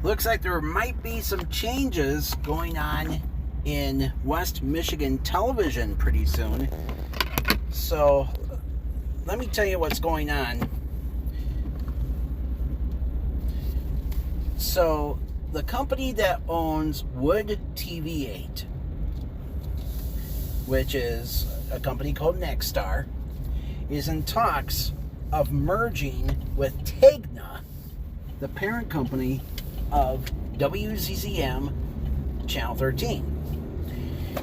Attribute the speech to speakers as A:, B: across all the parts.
A: looks like there might be some changes going on in West Michigan television pretty soon. So let me tell you what's going on. So the company that owns WTV8, which is a company called Nexstar, is in talks of merging with TEGNA, the parent company of WZZM Channel 13.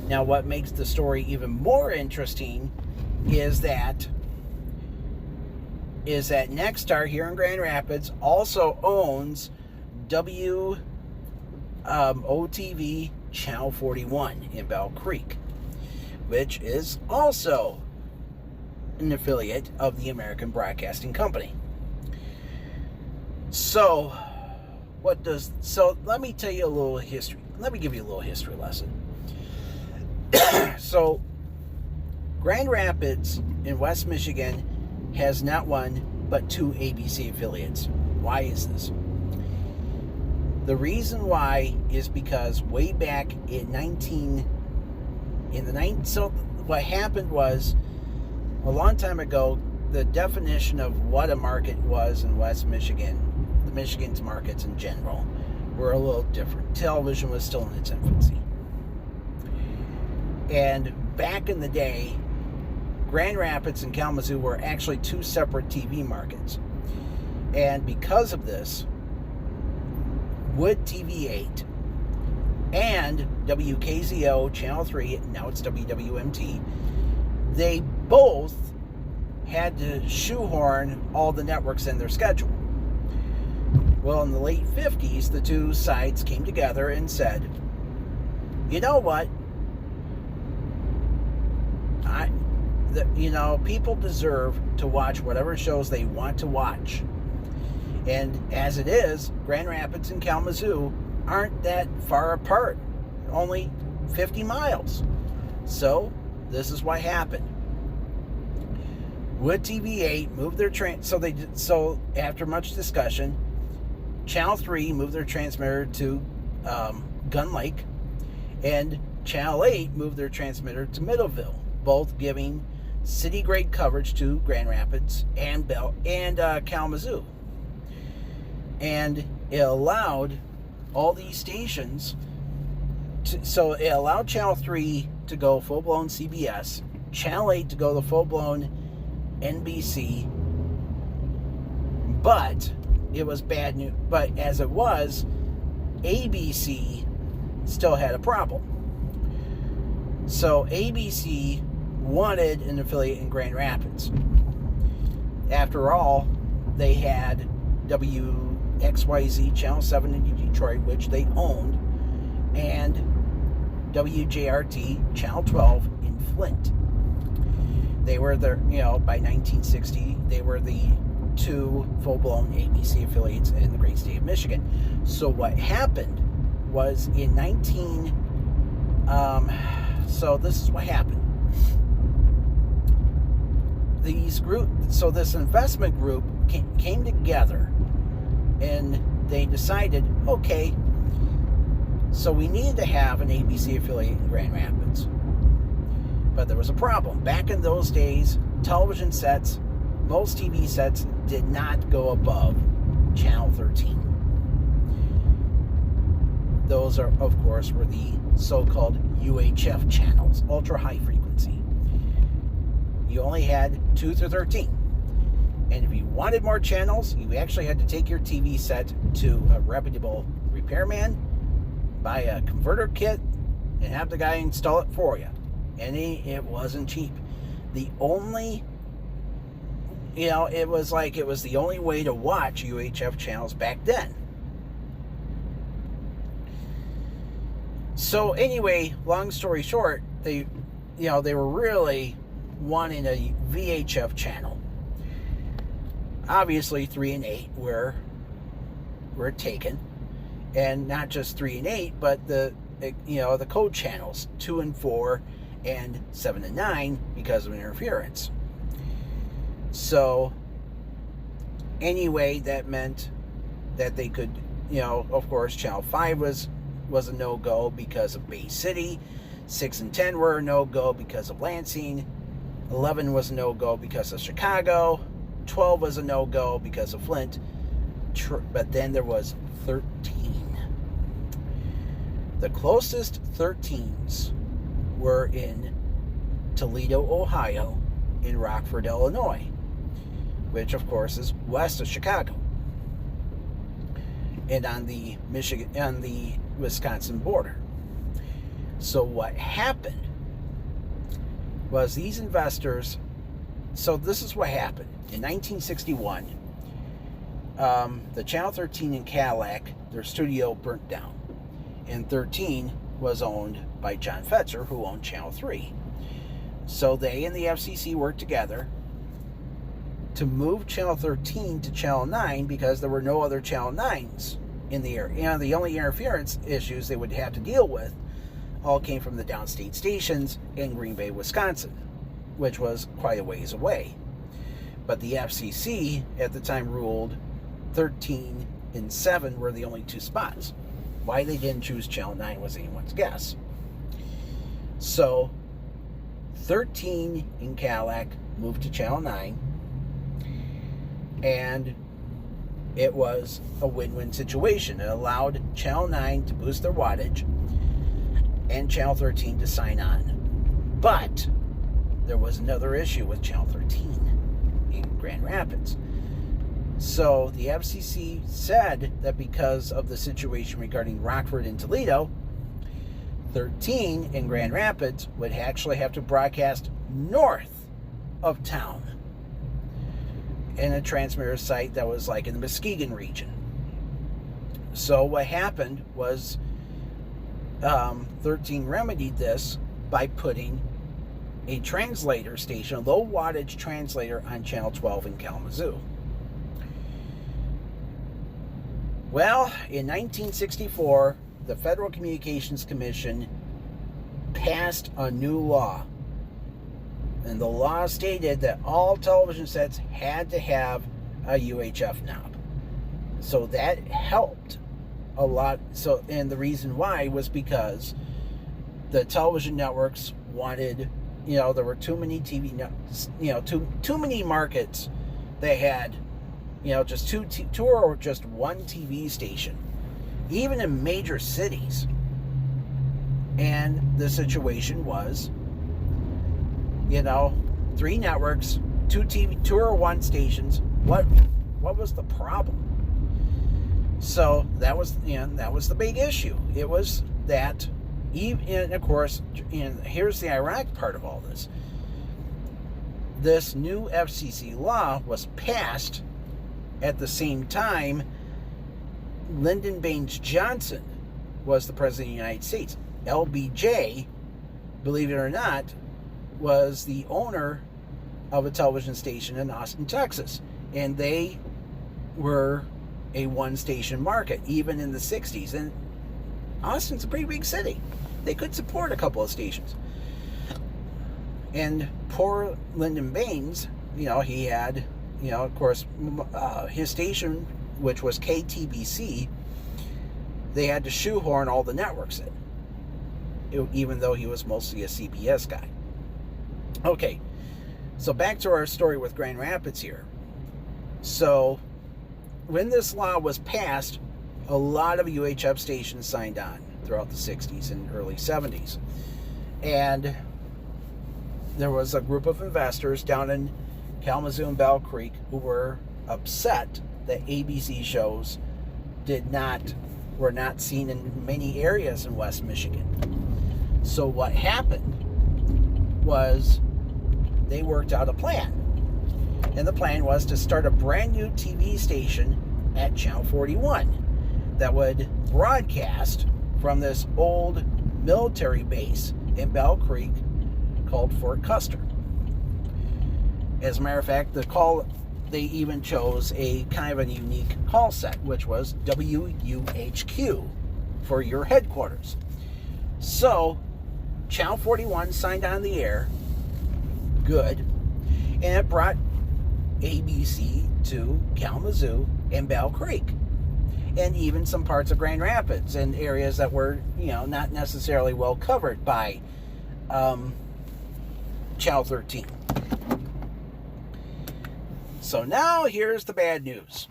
A: Now, what makes the story even more interesting is that Nexstar here in Grand Rapids also owns WOTV Channel 41 in Bell Creek, which is also an affiliate of the American Broadcasting Company. So let me tell you a little history. Let me give you a little history lesson. So, Grand Rapids in West Michigan has not one but two ABC affiliates. Why is this? The reason why is because way back so what happened was, a long time ago, the definition of what a market was in West Michigan, the Michigan's markets in general, were a little different. Television was still in its infancy. And back in the day, Grand Rapids and Kalamazoo were actually two separate TV markets. And because of this, WTV8 and WKZO Channel 3, now it's WWMT, they both had to shoehorn all the networks in their schedule. Well, in the late 50s, the two sides came together and said, you know what? People deserve to watch whatever shows they want to watch. And as it is, Grand Rapids and Kalamazoo aren't that far apart, only 50 miles. So this is what happened. WTV8 moved their so after much discussion, Channel 3 moved their transmitter to Gun Lake, and Channel 8 moved their transmitter to Middleville, both giving city-grade coverage to Grand Rapids and Kalamazoo. And it allowed all these stations so it allowed Channel 3 to go full-blown CBS, Channel 8 to go the full-blown NBC, but it was bad news. But as it was, ABC still had a problem. So ABC wanted an affiliate in Grand Rapids. After all, they had WXYZ Channel 7 in Detroit, which they owned, and WJRT Channel 12 in Flint. They were by 1960, they were the two full-blown ABC affiliates in the great state of Michigan. So what happened was so this is what happened. This investment group came together, and they decided, okay, so we needed to have an ABC affiliate in Grand Rapids. But there was a problem. Back in those days, television sets, most TV sets, did not go above Channel 13. Those were the so-called UHF channels, ultra high frequency. You only had 2 through 13. And if you wanted more channels, you actually had to take your TV set to a reputable repairman, buy a converter kit, and have the guy install it for you. And it wasn't cheap. It was the only way to watch UHF channels back then. So anyway, long story short, they were really wanting a VHF channel. Obviously 3 and 8 were taken, and not just 3 and 8, but the code channels 2 and 4 and 7 and 9 because of interference. So anyway, that meant that they could of course, Channel 5 was a no-go because of Bay City. 6 and 10 were a no-go because of Lansing. 11 was a no-go because of Chicago. 12 was a no-go because of Flint. But then there was 13. The closest 13s were in Toledo, Ohio, in Rockford, Illinois, which of course is west of Chicago, and on the Wisconsin border. So what happened was these investors. So this is what happened in 1961. The Channel 13 in Cadillac, their studio burnt down, and 13 was owned by John Fetzer, who owned Channel 3. So they and the FCC worked together to move Channel 13 to Channel 9 because there were no other Channel 9s in the area. The only interference issues they would have to deal with all came from the downstate stations in Green Bay, Wisconsin, which was quite a ways away. But the FCC at the time ruled 13 and 7 were the only two spots. Why they didn't choose Channel 9 was anyone's guess. So 13 in Cadillac moved to Channel 9, and it was a win-win situation. It allowed Channel 9 to boost their wattage and Channel 13 to sign on. But there was another issue with Channel 13 in Grand Rapids. So the FCC said that because of the situation regarding Rockford and Toledo, 13 in Grand Rapids would actually have to broadcast north of town in a transmitter site that was like in the Muskegon region. So what happened was 13 remedied this by putting a translator station, a low wattage translator, on Channel 12 in Kalamazoo. Well, in 1964, the Federal Communications Commission passed a new law. And the law stated that all television sets had to have a UHF knob. So that helped a lot. So, and the reason why was because the television networks wanted, there were too many TV, too many markets. They had, just two or just one TV station, even in major cities. And the situation was, 3 networks, 2 or 1 stations. What was the problem? So that was the big issue. It was that, and of course, and here's the ironic part of all this. This new FCC law was passed at the same time Lyndon Baines Johnson was the President of the United States. LBJ, believe it or not, was the owner of a television station in Austin, Texas. And they were a one-station market, even in the 60s. And Austin's a pretty big city. They could support a couple of stations. And poor Lyndon Baines, he had, of course, his station, which was KTBC, they had to shoehorn all the networks in, even though he was mostly a CBS guy. Okay, so back to our story with Grand Rapids here. So, when this law was passed, a lot of UHF stations signed on throughout the 60s and early 70s. And there was a group of investors down in Kalamazoo and Bell Creek who were upset that ABC shows were not seen in many areas in West Michigan. So what happened was they worked out a plan. And the plan was to start a brand new TV station at Channel 41 that would broadcast from this old military base in Bell Creek called Fort Custer. As a matter of fact, they even chose a kind of a unique call set, which was WUHQ for your headquarters. So, Channel 41 signed on the air. Good. And it brought ABC to Kalamazoo and Bell Creek. and even some parts of Grand Rapids and areas that were, not necessarily well covered by Channel 13. So now here's the bad news.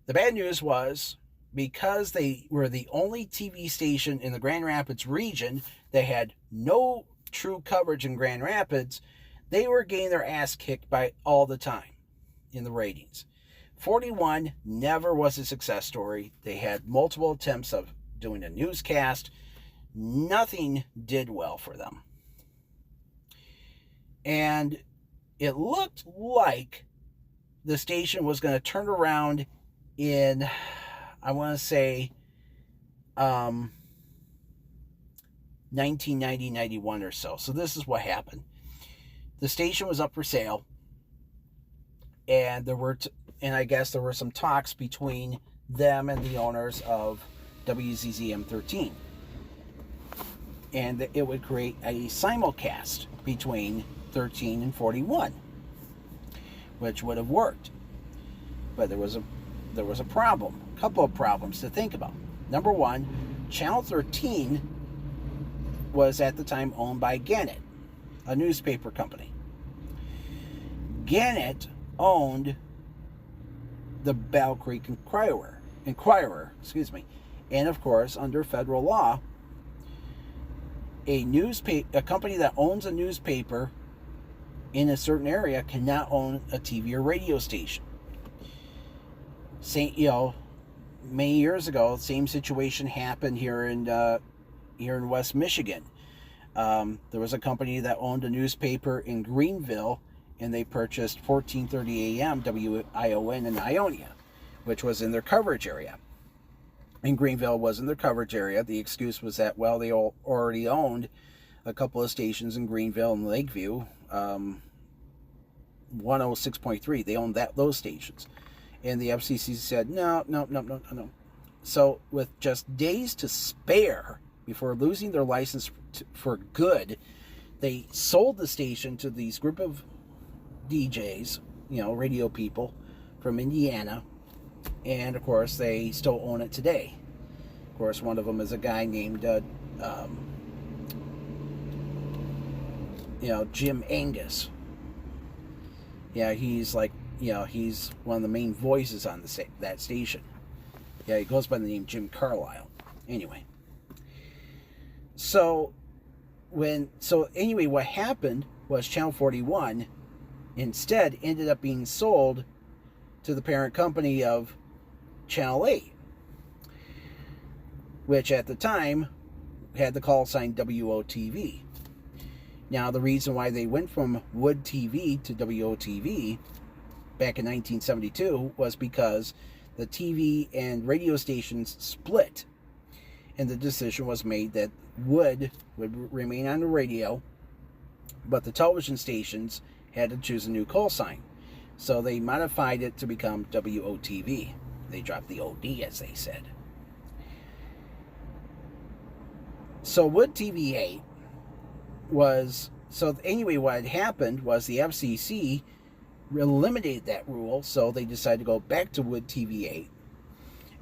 A: The bad news was, because they were the only TV station in the Grand Rapids region that had no true coverage in Grand Rapids, they were getting their ass kicked by all the time in the ratings. 41 never was a success story. They had multiple attempts of doing a newscast. Nothing did well for them. And it looked like the station was going to turn around in, I want to say, 1990, 91 or so. So this is what happened. The station was up for sale, and I guess there were some talks between them and the owners of WZZM 13. And it would create a simulcast between 13 and 41, which would have worked. But there was a problem, a couple of problems to think about. Number one, Channel 13 was at the time owned by Gannett, a newspaper company. Gannett owned the Battle Creek Inquirer, and of course, under federal law, a company that owns a newspaper in a certain area cannot own a TV or radio station. Many years ago, the same situation happened here in West Michigan. There was a company that owned a newspaper in Greenville, and they purchased 1430 AM WION in Ionia, which was in their coverage area. And Greenville was in their coverage area. The excuse was that, well, they already owned a couple of stations in Greenville and Lakeview. 106.3, they owned those stations. And the FCC said, no. So with just days to spare before losing their license for good, they sold the station to these group of DJs, radio people from Indiana. And of course, they still own it today. Of course, one of them is a guy named Jim Angus. Yeah, he's he's one of the main voices on that station. Yeah, he goes by the name Jim Carlisle. Anyway. What happened was Channel 41 instead ended up being sold to the parent company of Channel 8, which at the time had the call sign WOTV. Now, the reason why they went from Wood TV to WOTV back in 1972 was because the TV and radio stations split, and the decision was made that Wood would remain on the radio, but the television stations had to choose a new call sign. So they modified it to become WOTV. They dropped the OD, as they said. So Wood TV8 was... So anyway, what had happened was the FCC eliminated that rule, so they decided to go back to Wood TV8.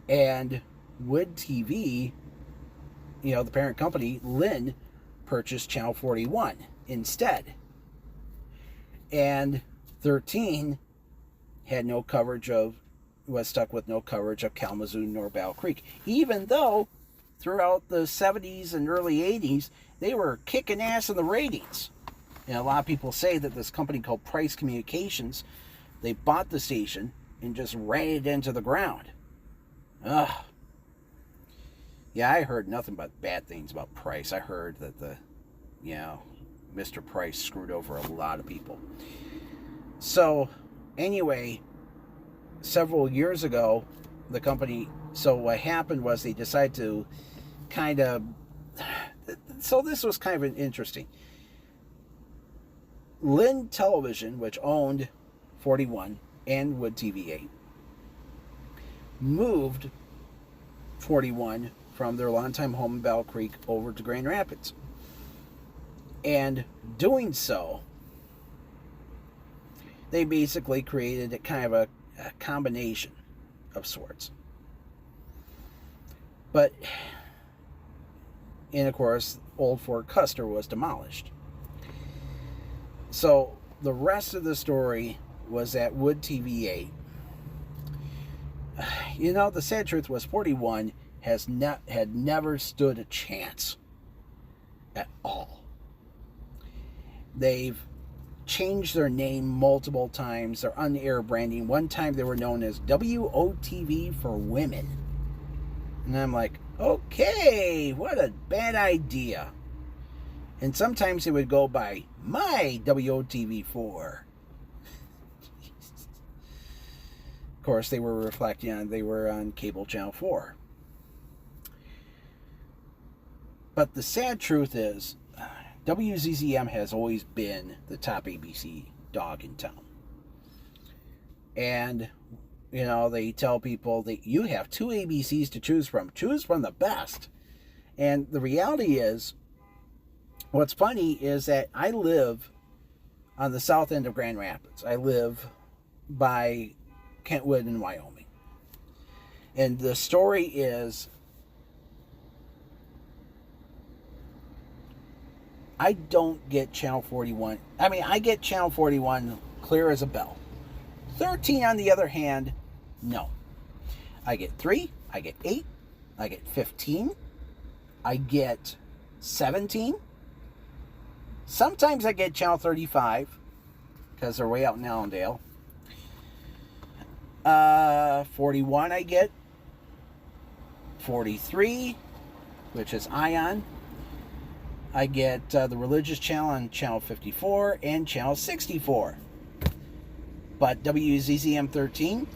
A: And Wood TV, the parent company, Lynn, purchased Channel 41 instead. And 13 was stuck with no coverage of Kalamazoo nor Battle Creek, even though throughout the 70s and early 80s, they were kicking ass in the ratings. And a lot of people say that this company called Price Communications, they bought the station and just ran it into the ground. Ugh. Yeah, I heard nothing but bad things about Price. I heard that Mr. Price screwed over a lot of people. So, anyway, several years ago, the company... So what happened was they decided to kind of... So this was kind of interesting. Lynn Television, which owned 41 and Wood TV8, moved 41 from their longtime home in Battle Creek over to Grand Rapids. And doing so, they basically created a kind of a combination of sorts. But, and of course, old Fort Custer was demolished. So the rest of the story was at WOTV 8. The sad truth was 41 had never stood a chance at all. They've changed their name multiple times. Their on-air branding. One time they were known as WOTV for Women. And I'm like, okay, what a bad idea. And sometimes it would go by my WOTV4. Of course, they were on cable channel 4. But the sad truth is, WZZM has always been the top ABC dog in town. And, they tell people that you have 2 ABCs to choose from. Choose from the best. And the reality is, what's funny is that I live on the south end of Grand Rapids. I live by Kentwood in Wyoming. And the story is, I don't get Channel 41. I get Channel 41 clear as a bell. 13, on the other hand, no. I get 3, I get 8, I get 15, I get 17. Sometimes I get Channel 35, because they're way out in Allendale. 41 I get. 43, which is Ion. I get the religious channel on channel 54 and channel 64. But WZZM 13,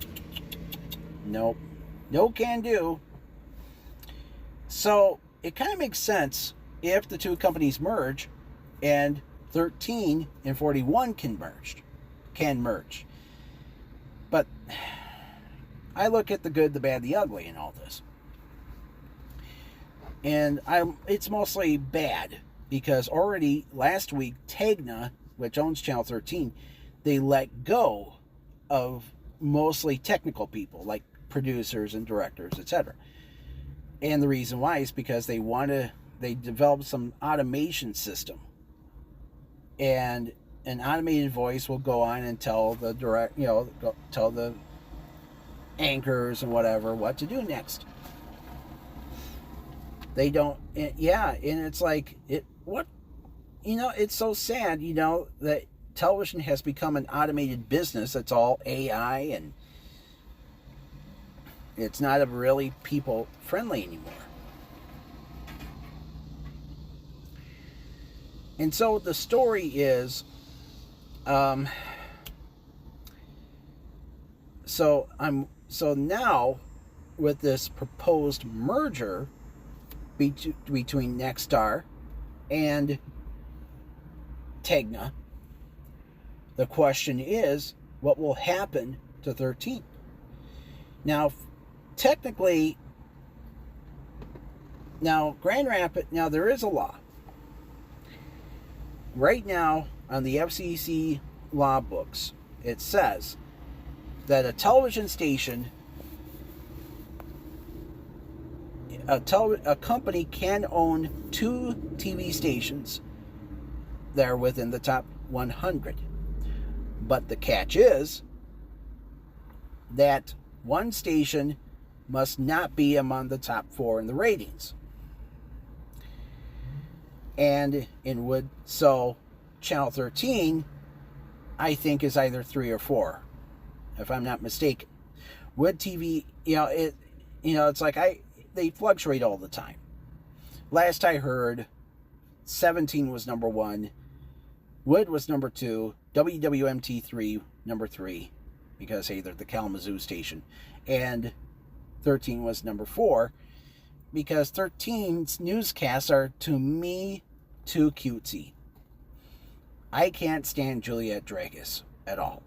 A: nope. No can do. So it kind of makes sense if the two companies merge and 13 and 41 can merge. But I look at the good, the bad, the ugly in all this. And it's mostly bad, because already last week, TEGNA, which owns Channel 13, they let go of mostly technical people, like producers and directors, etc. And the reason why is because they developed some automation system. And an automated voice will go on and tell the tell the anchors and whatever what to do next. They don't, and it's like, it's so sad, that television has become an automated business. It's all AI, and it's not really people friendly anymore. And so the story is, so now with this proposed merger between Nexstar and TEGNA, the question is, what will happen to 13? Now, technically, Grand Rapids, there is a law. Right now, on the FCC law books, it says that a television station, a company can own 2 TV stations that are within the top 100. But the catch is that one station must not be among the top 4 in the ratings. And so Channel 13, I think, is either 3 or 4, if I'm not mistaken. WOTV, it's like they fluctuate all the time. Last I heard, 17 was number 1, Wood was number 2, WWMT3 number 3, because hey, they're the Kalamazoo station, and 13 was number 4, because 13's newscasts are, to me, too cutesy. I can't stand Juliette Dragus at all.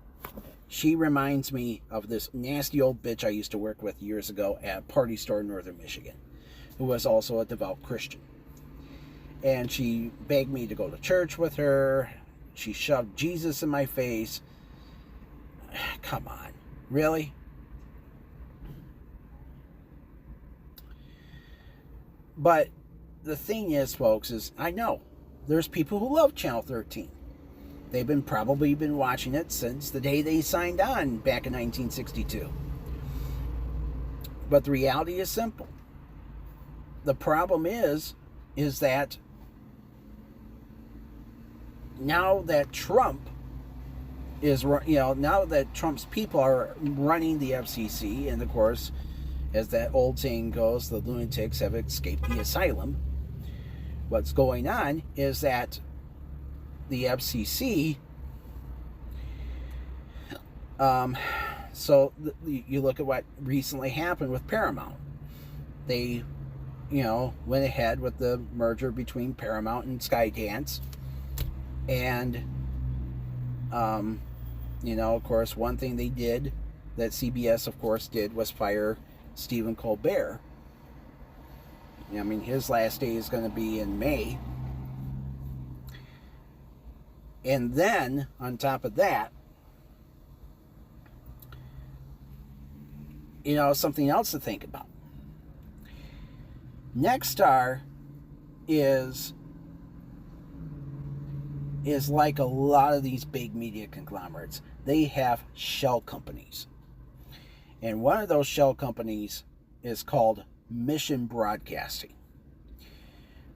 A: She reminds me of this nasty old bitch I used to work with years ago at a party store in northern Michigan, who was also a devout Christian. And she begged me to go to church with her. She shoved Jesus in my face. Come on. Really? But the thing is, folks, is I know there's people who love Channel 13. They've probably been watching it since the day they signed on back in 1962. But the reality is simple. The problem is that now that Trump is, now that Trump's people are running the FCC, and of course, as that old saying goes, the lunatics have escaped the asylum. What's going on is that the FCC, you look at what recently happened with Paramount. They, went ahead with the merger between Paramount and Skydance. And, of course, one thing they did that CBS, of course, did was fire Stephen Colbert. I mean, his last day is going to be in May. And then, on top of that, something else to think about. Nexstar is like a lot of these big media conglomerates. They have shell companies. And one of those shell companies is called Mission Broadcasting.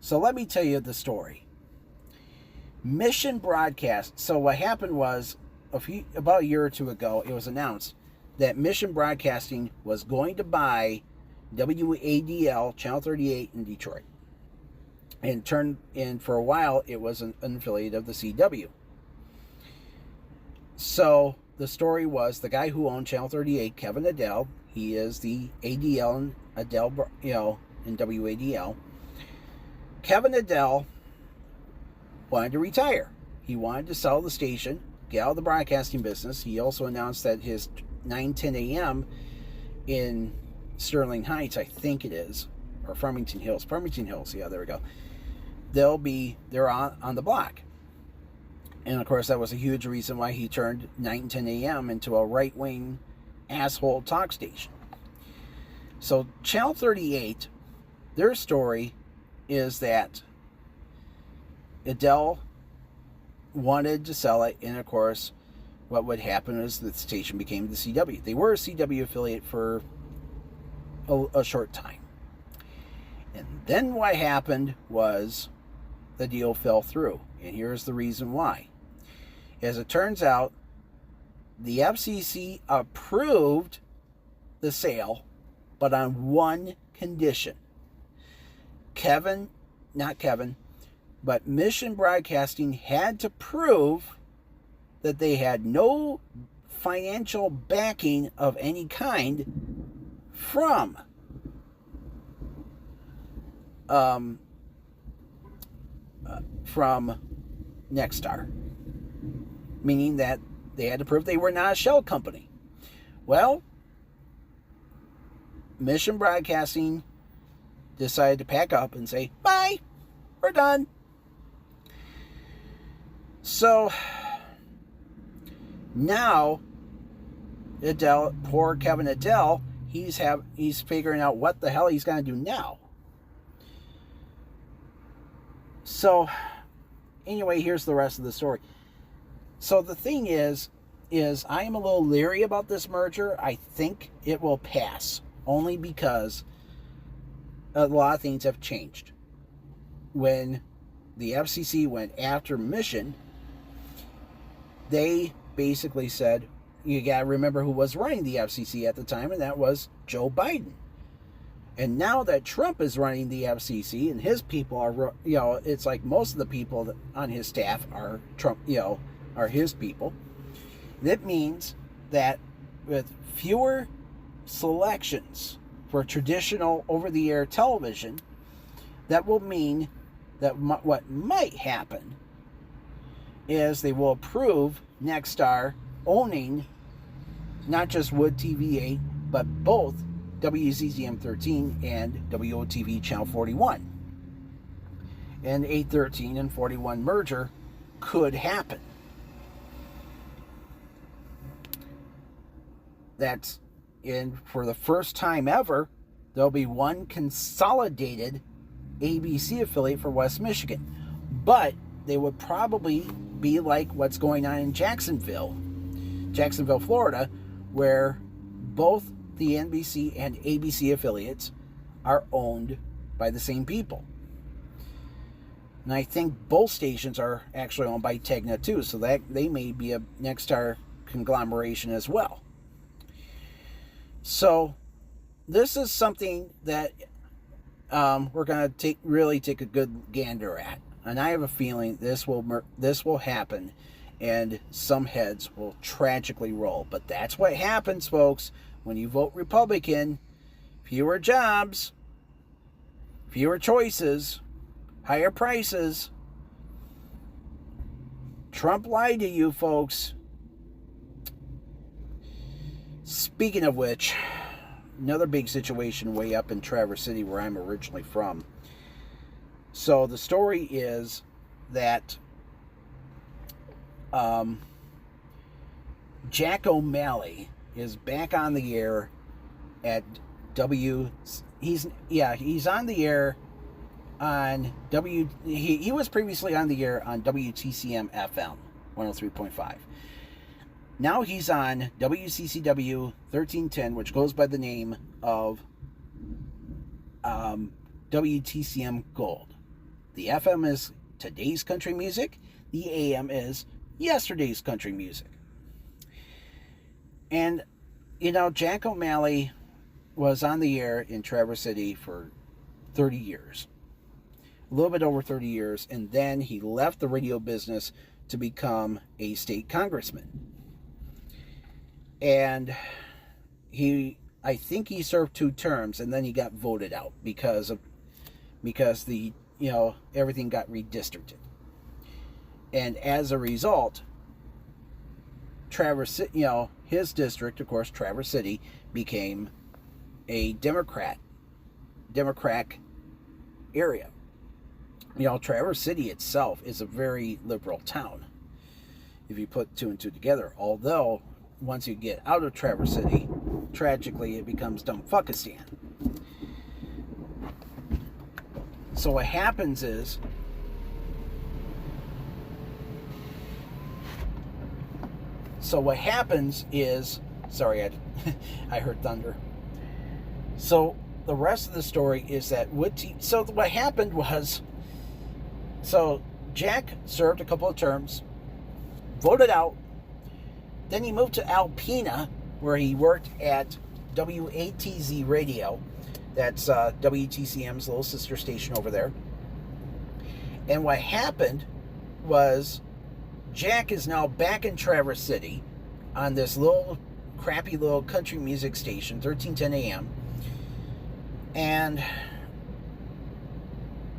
A: So let me tell you the story. Mission Broadcast. So what happened was, about a year or two ago, it was announced that Mission Broadcasting was going to buy WADL, Channel 38 in Detroit. And for a while, it was an affiliate of the CW. So the story was the guy who owned Channel 38, Kevin Adele, he is the ADL and Adele, in WADL. Kevin Adele wanted to retire. He wanted to sell the station, get out of the broadcasting business. He also announced that his 9:10 a.m. in Sterling Heights, I think it is, or Farmington Hills, yeah, there we go. They're on the block. And of course, that was a huge reason why he turned 9:10 a.m. into a right-wing asshole talk station. So Channel 38, their story is that Adele wanted to sell it, and of course, what would happen is the station became the CW. They were a CW affiliate for a short time. And then what happened was the deal fell through. And here's the reason why. As it turns out, the FCC approved the sale, but on one condition. But Mission Broadcasting had to prove that they had no financial backing of any kind from Nexstar, meaning that they had to prove they were not a shell company. Well, Mission Broadcasting decided to pack up and say, bye, we're done. So now poor Kevin Adele, he's figuring out what the hell he's going to do now. So anyway, here's the rest of the story. So the thing is I am a little leery about this merger. I think it will pass, only because a lot of things have changed. When the FCC went after Mission, they basically said, you got to remember who was running the FCC at the time, and that was Joe Biden. And now that Trump is running the FCC and his people are, it's like most of the people on his staff are Trump, are his people. That means that with fewer selections for traditional over-the-air television, that will mean that what might happen is they will approve Nexstar owning not just WOTV 8, but both WZZM 13 and WOTV Channel 41. And 813 and 41 merger could happen. For the first time ever, there'll be one consolidated ABC affiliate for West Michigan. But they would probably be like what's going on in Jacksonville, Florida, where both the NBC and ABC affiliates are owned by the same people. And I think both stations are actually owned by TEGNA too, so that they may be a Nexstar conglomeration as well. So this is something that we're going to really take a good gander at. And I have a feeling this will happen, and some heads will tragically roll. But that's what happens, folks, when you vote Republican. Fewer jobs, fewer choices, higher prices. Trump lied to you, folks. Speaking of which, another big situation way up in Traverse City, where I'm originally from. So the story is that Jack O'Malley is back on the air at he's on the air on he was previously on the air on WTCM FM 103.5. Now he's on WCCW 1310, which goes by the name of WTCM Gold. The FM is today's country music. The AM is yesterday's country music. And, Jack O'Malley was on the air in Traverse City for 30 years. A little bit over 30 years. And then he left the radio business to become a state congressman. And I think he served 2 terms, and then he got voted out because the everything got redistricted. And as a result, his district, of course, Traverse City, became a Democratic area. Traverse City itself is a very liberal town, if you put 2 and 2 together. Although, once you get out of Traverse City, tragically, it becomes Dumbfuckistan. So what happens is, sorry, I heard thunder. So the rest of the story is that what happened was, Jack served a couple of terms, voted out. Then he moved to Alpena, where he worked at WATZ Radio. That's WTCM's little sister station over there. And what happened was Jack is now back in Traverse City on this little crappy little country music station, 1310 AM. And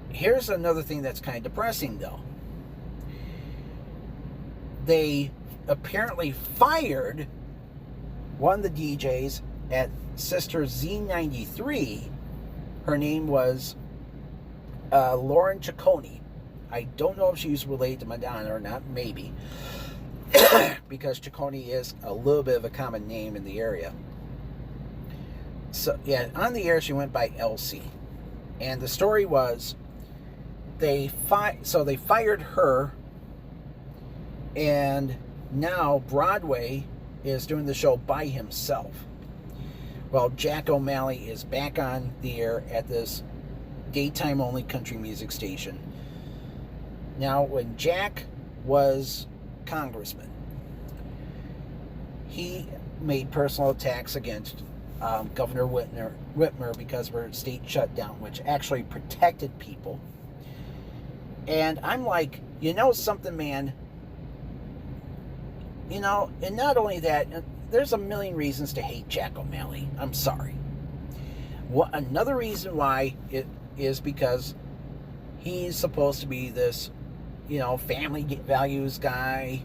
A: here's another thing that's kind of depressing, though. They apparently fired one of the DJs at Sister Z93. Her name was Lauren Ciccone. I don't know if she's related to Madonna or not, maybe. Because Ciccone is a little bit of a common name in the area. So, yeah, on the air she went by Elsie. And the story was, they fired her, and now Broadway is doing the show by himself. Well, Jack O'Malley is back on the air at this daytime-only country music station. Now, when Jack was congressman, he made personal attacks against Governor Whitmer because of her state shutdown, which actually protected people. And I'm like, something, man? And not only that, there's a million reasons to hate Jack O'Malley. I'm sorry. Another reason why it is because he's supposed to be this, family values guy.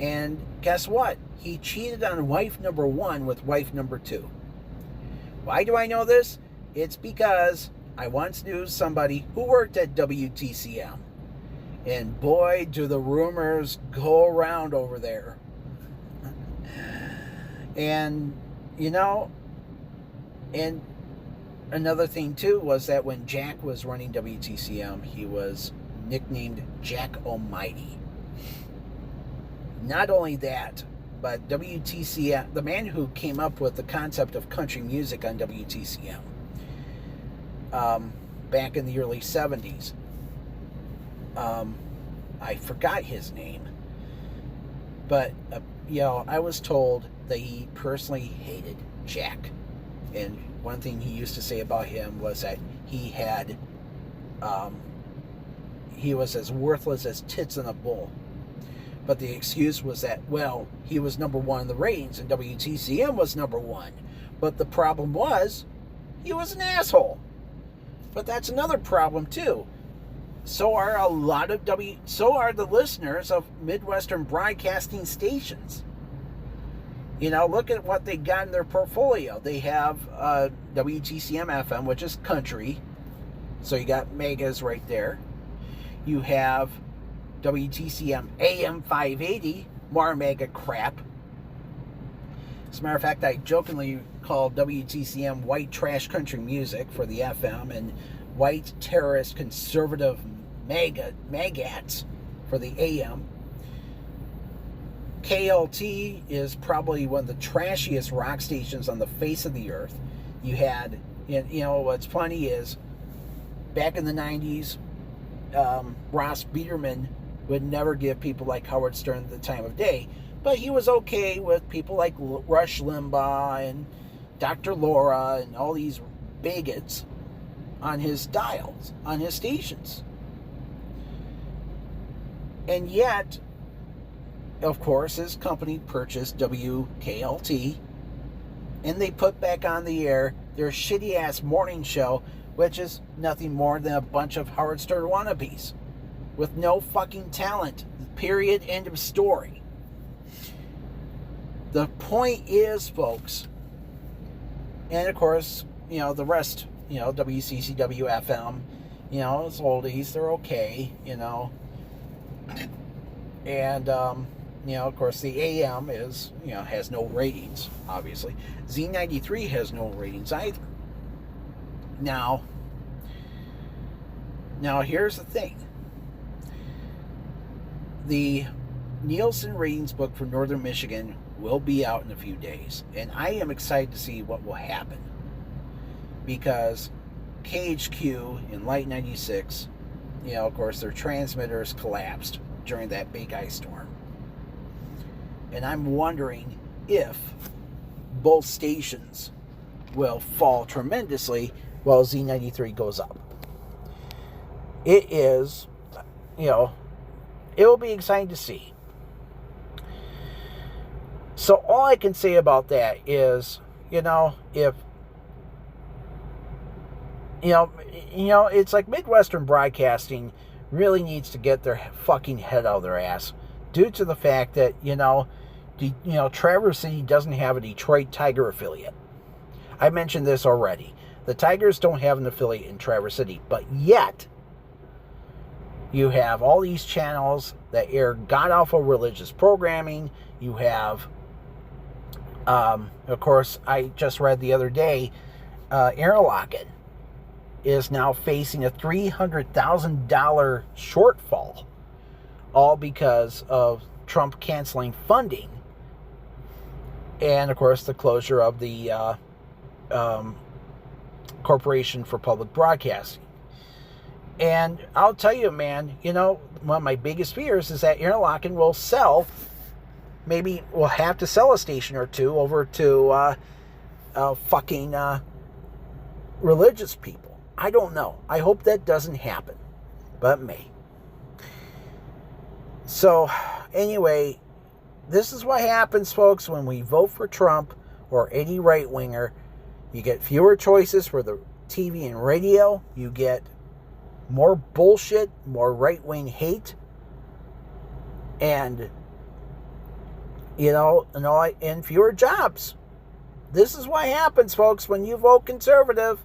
A: And guess what? He cheated on wife number 1 with wife number 2. Why do I know this? It's because I once knew somebody who worked at WTCM. And boy, do the rumors go around over there. And, and another thing too was that when Jack was running WTCM, he was nicknamed Jack Almighty. Not only that, but WTCM, the man who came up with the concept of country music on WTCM back in the early 70s, I forgot his name, but I was told that he personally hated Jack, and one thing he used to say about him was that he was as worthless as tits in a bowl. But the excuse was that, well, he was number one in the ratings and WTCM was number one. But the problem was, he was an asshole. But that's another problem too. So are the listeners of Midwestern broadcasting stations. Look at what they got in their portfolio. They have WTCM FM, which is country. So you got megas right there. You have WTCM AM 580, more mega crap. As a matter of fact, I jokingly called WTCM white trash country music for the FM and white terrorist conservative magats for the AM. KLT is probably one of the trashiest rock stations on the face of the earth. You had, what's funny is, back in the 90s, Ross Biederman would never give people like Howard Stern the time of day, but he was okay with people like Rush Limbaugh and Dr. Laura and all these bigots on his dials, on his stations. And yet, of course, his company purchased WKLT, and they put back on the air their shitty-ass morning show, which is nothing more than a bunch of Howard Stern wannabes with no fucking talent. Period. End of story. The point is, folks, and of course, the rest, WCCW FM, it's oldies, they're okay, and, of course, the AM is, has no ratings, obviously. Z93 has no ratings either. Now, here's the thing. The Nielsen ratings book for Northern Michigan will be out in a few days, and I am excited to see what will happen, because KHQ in Light 96, of course, their transmitters collapsed during that big ice storm. And I'm wondering if both stations will fall tremendously while Z93 goes up. It is, it will be exciting to see. So all I can say about that is, if, it's like Midwestern Broadcasting really needs to get their fucking head out of their ass, due to the fact that, Traverse City doesn't have a Detroit Tiger affiliate. I mentioned this already. The Tigers don't have an affiliate in Traverse City, but yet you have all these channels that air god-awful religious programming. You have, of course, I just read the other day, Interlochen is now facing a $300,000 shortfall, all because of Trump canceling funding, and of course the closure of the Corporation for Public Broadcasting. And I'll tell you, man, one of my biggest fears is that Interlochen will sell, maybe we'll have to sell a station or two over to fucking religious people. I don't know. I hope that doesn't happen, but it may. So, anyway, this is what happens, folks, when we vote for Trump or any right-winger. You get fewer choices for the TV and radio. You get more bullshit, more right-wing hate, and, and fewer jobs. This is what happens, folks, when you vote conservative.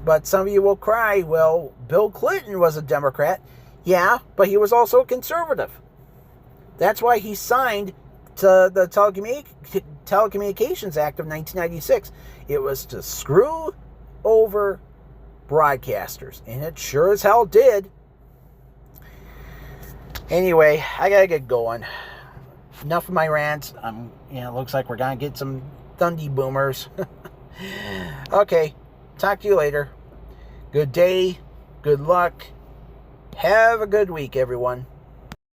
A: But some of you will cry, well, Bill Clinton was a Democrat. Yeah, but he was also a conservative. That's why he signed the Telecommunications Act of 1996. It was to screw over broadcasters, and it sure as hell did. Anyway, I gotta get going. Enough of my rants. It looks like we're gonna get some Thundy boomers. Okay, talk to you later. Good day, good luck. Have a good week, everyone.